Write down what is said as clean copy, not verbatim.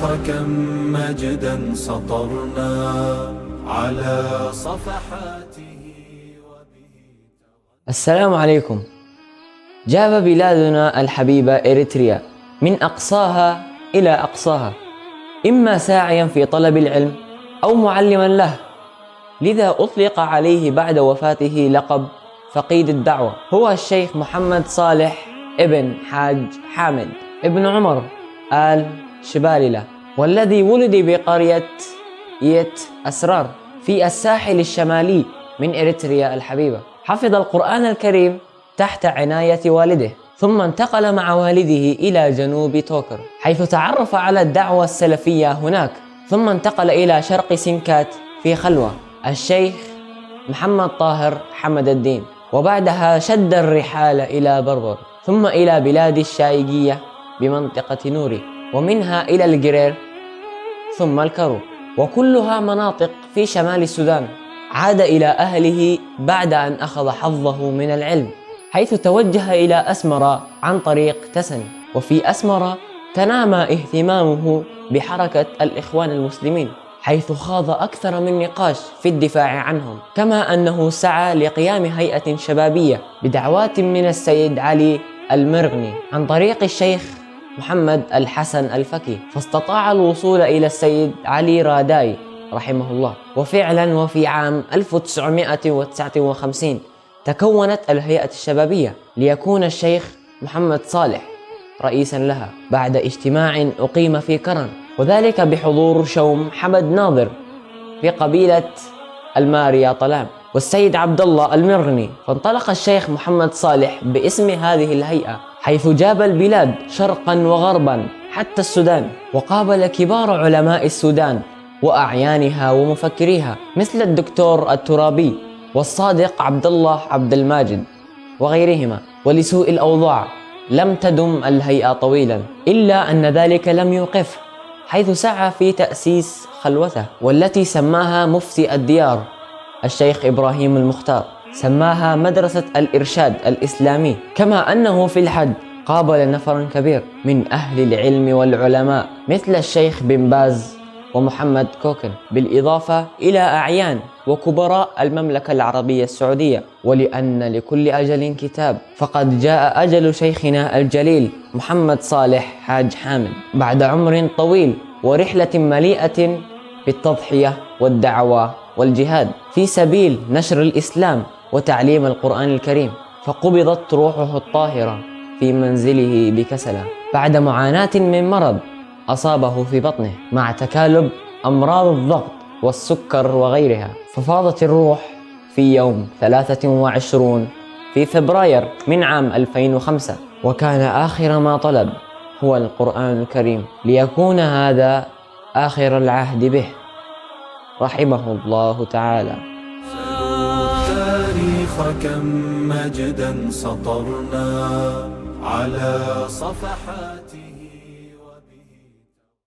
كم مجدا سطرنا على صفحاته. السلام عليكم. جاب بلادنا الحبيبة إريتريا من أقصاها إلى أقصاها، إما ساعيا في طلب العلم أو معلما له، لذا أطلق عليه بعد وفاته لقب فقيد الدعوة. هو الشيخ محمد صالح ابن حاج حامد ابن عمر آل شباللة، والذي ولد بقرية يت أسرار في الساحل الشمالي من إريتريا الحبيبة. حفظ القرآن الكريم تحت عناية والده، ثم انتقل مع والده إلى جنوب توكر حيث تعرف على الدعوة السلفية هناك، ثم انتقل إلى شرق سنكات في خلوة الشيخ محمد طاهر حمد الدين، وبعدها شد الرحال إلى بربر، ثم إلى بلاد الشايقية بمنطقة نوري، ومنها إلى الجرير ثم الكرو، وكلها مناطق في شمال السودان. عاد إلى أهله بعد أن أخذ حظه من العلم، حيث توجه إلى أسمر عن طريق تسن، وفي أسمر تنامى اهتمامه بحركة الإخوان المسلمين، حيث خاض أكثر من نقاش في الدفاع عنهم، كما أنه سعى لقيام هيئة شبابية بدعوات من السيد علي المرغني عن طريق الشيخ محمد الحسن الفكي، فاستطاع الوصول إلى السيد علي راداي رحمه الله. وفعلا وفي عام 1959 تكونت الهيئة الشبابية ليكون الشيخ محمد صالح رئيسا لها بعد اجتماع أقيم في كرن، وذلك بحضور شوم حمد ناظر في قبيلة الماريا طلام والسيد عبد الله المرغني. فانطلق الشيخ محمد صالح باسم هذه الهيئة، حيث جاب البلاد شرقا وغربا حتى السودان، وقابل كبار علماء السودان وأعيانها ومفكريها مثل الدكتور الترابي والصادق عبد الله عبد الماجد وغيرهما. ولسوء الأوضاع لم تدم الهيئة طويلا، إلا أن ذلك لم يوقف، حيث سعى في تأسيس خلوته، والتي سماها مفتي الديار الشيخ إبراهيم المختار، سماها مدرسة الإرشاد الإسلامي. كما أنه في الحج قابل نفرا كبير من أهل العلم والعلماء مثل الشيخ بن باز ومحمد كوكن، بالإضافة إلى أعيان وكبراء المملكة العربية السعودية. ولأن لكل أجل كتاب، فقد جاء أجل شيخنا الجليل محمد صالح حاج حامد بعد عمر طويل ورحلة مليئة بالتضحية والدعوة والجهاد في سبيل نشر الإسلام وتعليم القرآن الكريم، فقبضت روحه الطاهرة في منزله بكسلة بعد معاناة من مرض أصابه في بطنه مع تكالب أمراض الضغط والسكر وغيرها. ففاضت الروح في يوم 23 في فبراير من عام 2005، وكان آخر ما طلب هو القرآن الكريم، ليكون هذا آخر العهد به رحمه الله تعالى. التاريخ كم مجدا سطرنا على صفحات